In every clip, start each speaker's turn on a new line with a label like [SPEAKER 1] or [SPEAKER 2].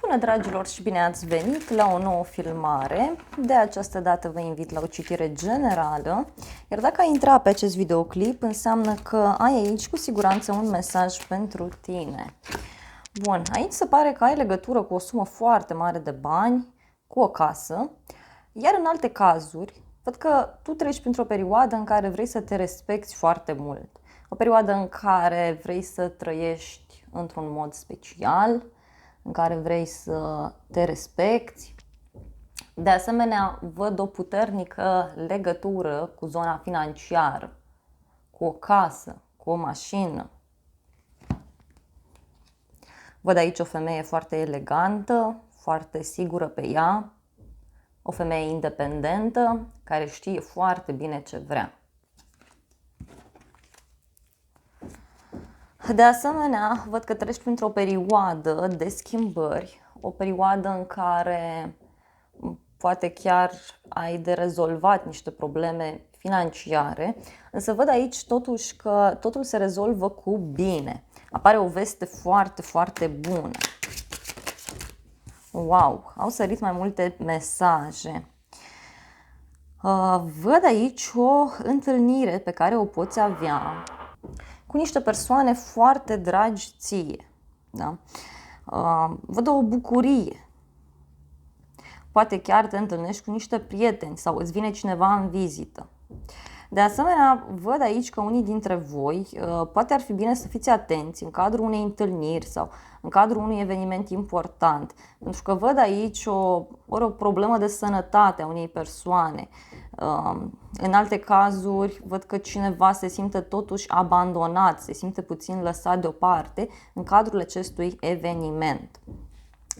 [SPEAKER 1] Bună dragilor și bine ați venit la o nouă filmare. De această dată vă invit la o citire generală, iar dacă ai intrat pe acest videoclip, înseamnă că ai aici cu siguranță un mesaj pentru tine. Bun, aici se pare că ai legătură cu o sumă foarte mare de bani, cu o casă, iar în alte cazuri, văd că tu treci printr-o perioadă în care vrei să te respecti foarte mult. O perioadă în care vrei să trăiești într-un mod special, în care vrei să te respecti. De asemenea, văd o puternică legătură cu zona financiară, cu o casă, cu o mașină. Văd aici o femeie foarte elegantă, foarte sigură pe ea, o femeie independentă, care știe foarte bine ce vrea. De asemenea, văd că treci printr-o perioadă de schimbări, o perioadă în care poate chiar ai de rezolvat niște probleme financiare, însă văd aici totuși că totul se rezolvă cu bine. Apare o veste foarte, foarte bună. Wow, au sărit mai multe mesaje. Văd aici o întâlnire pe care o poți avea cu niște persoane foarte dragi ție. Da? Văd o bucurie. Poate chiar te întâlnești cu niște prieteni sau îți vine cineva în vizită. De asemenea, văd aici că unii dintre voi poate ar fi bine să fiți atenți în cadrul unei întâlniri sau în cadrul unui eveniment important, pentru că văd aici o problemă de sănătate a unei persoane. În alte cazuri, văd că cineva se simte totuși abandonat, se simte puțin lăsat deoparte în cadrul acestui eveniment.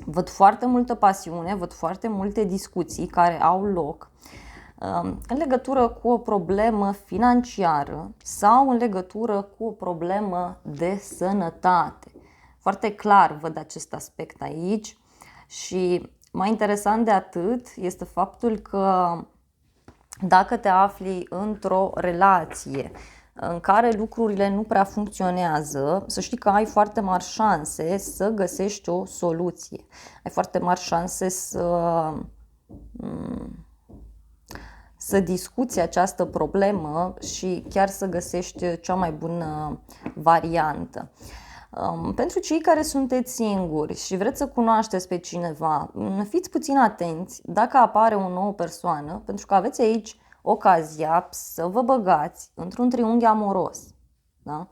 [SPEAKER 1] Văd foarte multă pasiune, văd foarte multe discuții care au loc în legătură cu o problemă financiară sau în legătură cu o problemă de sănătate. Foarte clar văd acest aspect aici și mai interesant de atât este faptul că dacă te afli într-o relație în care lucrurile nu prea funcționează, să știi că ai foarte mari șanse să găsești o soluție. Ai foarte mari șanse să discuți această problemă și chiar să găsești cea mai bună variantă. Pentru cei care sunteți singuri și vreți să cunoașteți pe cineva, fiți puțin atenți dacă apare o nouă persoană, pentru că aveți aici ocazia să vă băgați într-un triunghi amoros. Da?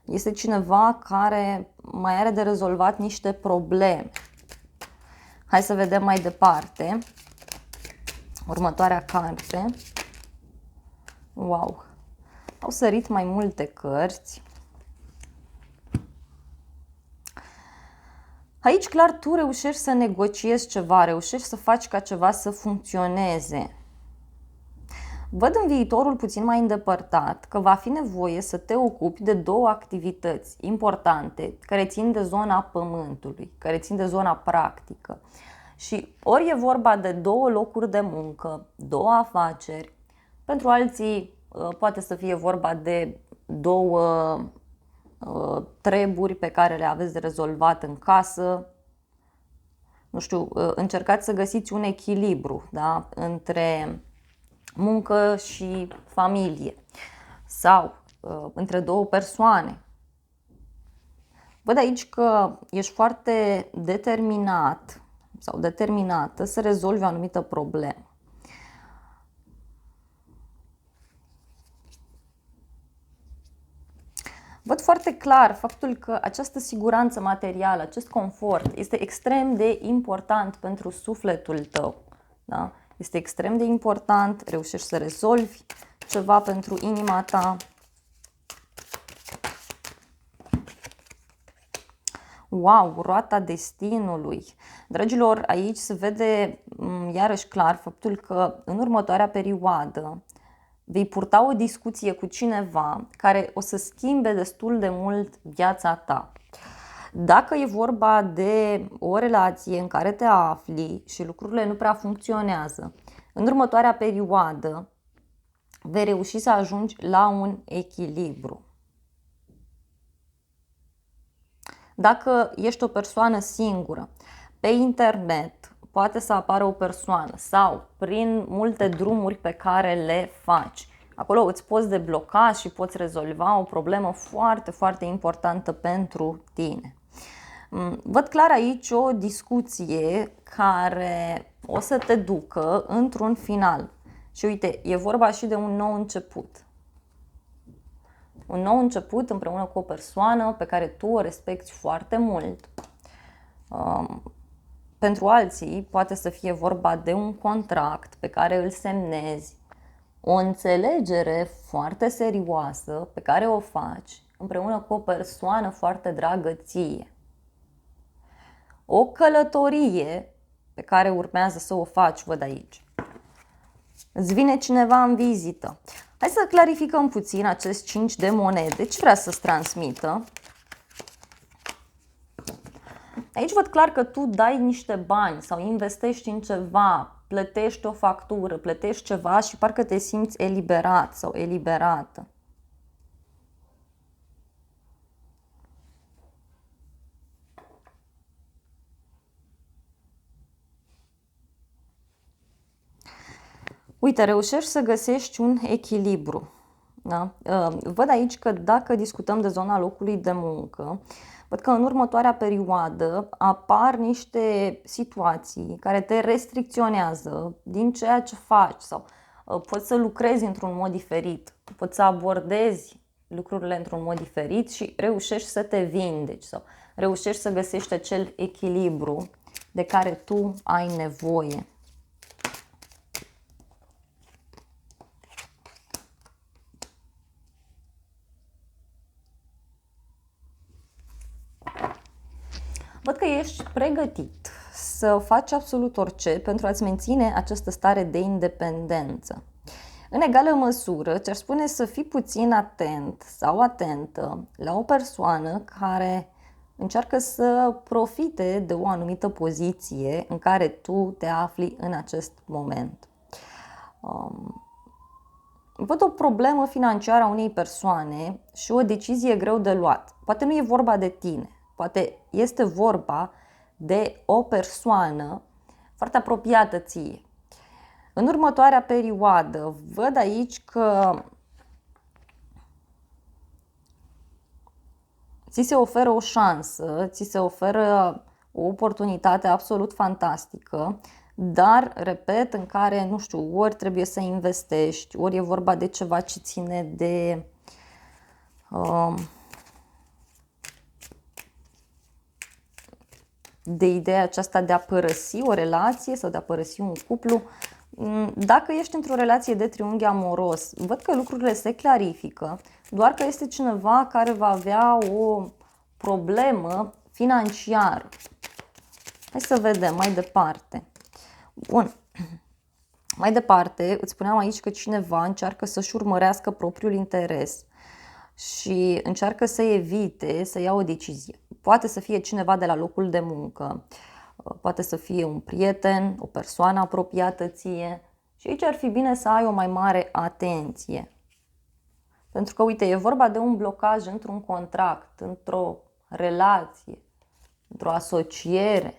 [SPEAKER 1] Este cineva care mai are de rezolvat niște probleme. Hai să vedem mai departe. Următoarea carte. Wow! Au sărit mai multe cărți. Aici clar tu reușești să negociezi ceva, reușești să faci ca ceva să funcționeze. Văd în viitorul puțin mai îndepărtat că va fi nevoie să te ocupi de două activități importante care țin de zona pământului, care țin de zona practică. Și ori e vorba de două locuri de muncă, două afaceri, pentru alții poate să fie vorba de două treburi pe care le aveți de rezolvat în casă. Nu știu, încercați să găsiți un echilibru, da, între muncă și familie sau între două persoane. Văd aici că ești foarte determinat sau determinată să rezolvi o anumită problemă. Văd foarte clar faptul că această siguranță materială, acest confort este extrem de important pentru sufletul tău. Da? Este extrem de important, reușești să rezolvi ceva pentru inima ta. Wow, roata destinului. Dragilor, aici se vede iarăși clar faptul că în următoarea perioadă vei purta o discuție cu cineva care o să schimbe destul de mult viața ta. Dacă e vorba de o relație în care te afli și lucrurile nu prea funcționează, în următoarea perioadă vei reuși să ajungi la un echilibru. Dacă ești o persoană singură, pe internet poate să apară o persoană sau prin multe drumuri pe care le faci. Acolo îți poți debloca și poți rezolva o problemă foarte, foarte importantă pentru tine. Văd clar aici o discuție care o să te ducă într-un final. Și uite, e vorba și de un nou început. Un nou început împreună cu o persoană pe care tu o respecti foarte mult. Pentru alții poate să fie vorba de un contract pe care îl semnezi, o înțelegere foarte serioasă pe care o faci împreună cu o persoană foarte dragă ție. O călătorie pe care urmează să o faci, văd aici. Îți vine cineva în vizită. Hai să clarificăm puțin acest 5 de monede. Ce vrea să-ți transmită? Aici văd clar că tu dai niște bani sau investești în ceva, plătești o factură, plătești ceva și parcă te simți eliberat sau eliberată. Uite, reușești să găsești un echilibru. Da? Văd aici că dacă discutăm de zona locului de muncă, văd că în următoarea perioadă apar niște situații care te restricționează din ceea ce faci sau poți să lucrezi într-un mod diferit, poți să abordezi lucrurile într-un mod diferit și reușești să te vindeci sau reușești să găsești acel echilibru de care tu ai nevoie. Văd că ești pregătit să faci absolut orice pentru a-ți menține această stare de independență. În egală măsură, ți-aș spune să fii puțin atent sau atentă la o persoană care încearcă să profite de o anumită poziție în care tu te afli în acest moment. Văd o problemă financiară a unei persoane și o decizie greu de luat. Poate nu e vorba de tine, poate este vorba de o persoană foarte apropiată ție. În următoarea perioadă văd aici că ți se oferă o șansă, ți se oferă o oportunitate absolut fantastică, dar, repet, în care, nu știu, ori trebuie să investești, ori e vorba de ceva ce ține de ideea aceasta de a părăsi o relație sau de a părăsi un cuplu. Dacă ești într-o relație de triunghi amoros, văd că lucrurile se clarifică, doar că este cineva care va avea o problemă financiară. Hai să vedem mai departe. Bun. Mai departe, îți spuneam aici că cineva încearcă să-și urmărească propriul interes și încearcă să evite să ia o decizie. Poate să fie cineva de la locul de muncă, poate să fie un prieten, o persoană apropiată ție și aici ar fi bine să ai o mai mare atenție. Pentru că, uite, e vorba de un blocaj într-un contract, într-o relație, într-o asociere,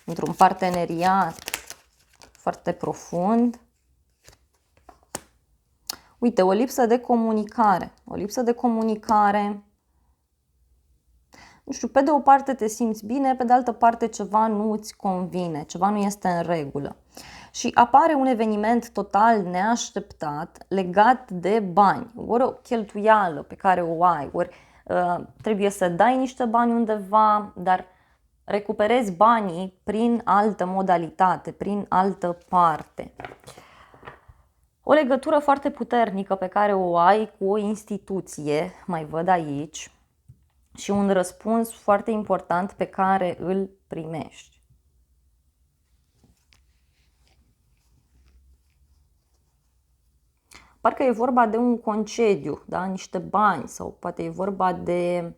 [SPEAKER 1] într-un parteneriat foarte profund. Uite, o lipsă de comunicare. O lipsă de comunicare. Nu știu, pe de o parte te simți bine, pe de altă parte ceva nu îți convine, ceva nu este în regulă. Și apare un eveniment total neașteptat legat de bani. Ori o cheltuială pe care o ai, ori trebuie să dai niște bani undeva, dar recuperezi banii prin altă modalitate, prin altă parte. O legătură foarte puternică pe care o ai cu o instituție, mai văd aici, și un răspuns foarte important pe care îl primești. Parcă e vorba de un concediu, da? Niște bani sau poate e vorba de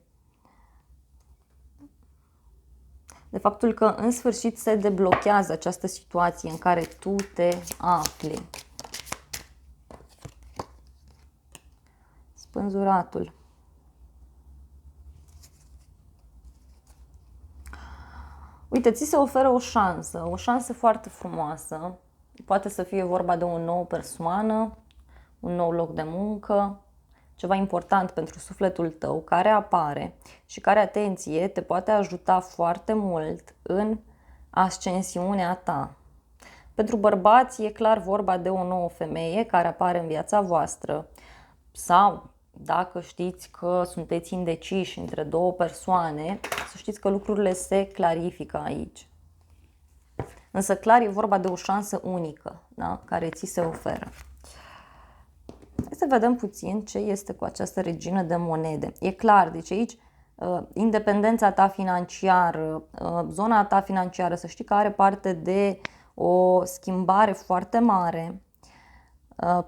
[SPEAKER 1] faptul că în sfârșit se deblochează această situație în care tu te afli. Uite, ți se oferă o șansă foarte frumoasă. Poate să fie vorba de o nouă persoană, un nou loc de muncă, ceva important pentru sufletul tău care apare și care, atenție, te poate ajuta foarte mult în ascensiunea ta. Pentru bărbați e clar vorba de o nouă femeie care apare în viața voastră sau dacă știți că sunteți indeciși între două persoane, să știți că lucrurile se clarifică aici. Însă clar e vorba de o șansă unică, da? Care ți se oferă. Hai să vedem puțin ce este cu această regină de monede. E clar, deci aici independența ta financiară, zona ta financiară, să știi că are parte de o schimbare foarte mare,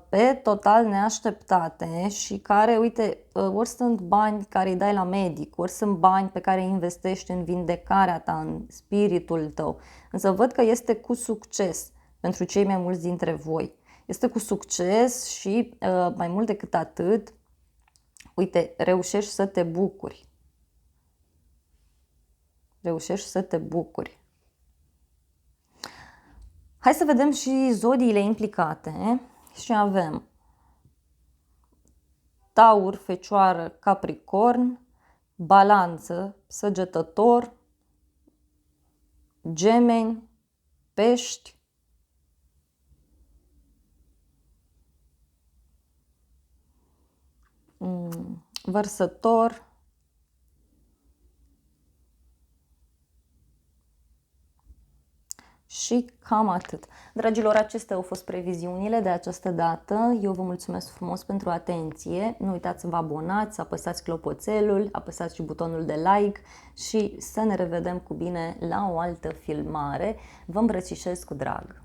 [SPEAKER 1] pe total neașteptate și care, uite, ori sunt bani care îi dai la medic, ori sunt bani pe care îi investești în vindecarea ta, în spiritul tău. Însă văd că este cu succes pentru cei mai mulți dintre voi. Este cu succes și mai mult decât atât, uite, reușești să te bucuri. Reușești să te bucuri. Hai să vedem și zodiile implicate. Și avem Taur, Fecioară, Capricorn, Balanță, Săgetător, Gemeni, Pești, Vărsător, și cam atât. Dragilor, acestea au fost previziunile de această dată. Eu vă mulțumesc frumos pentru atenție. Nu uitați să vă abonați, să apăsați clopoțelul, apăsați și butonul de like și să ne revedem cu bine la o altă filmare. Vă îmbrățișez cu drag!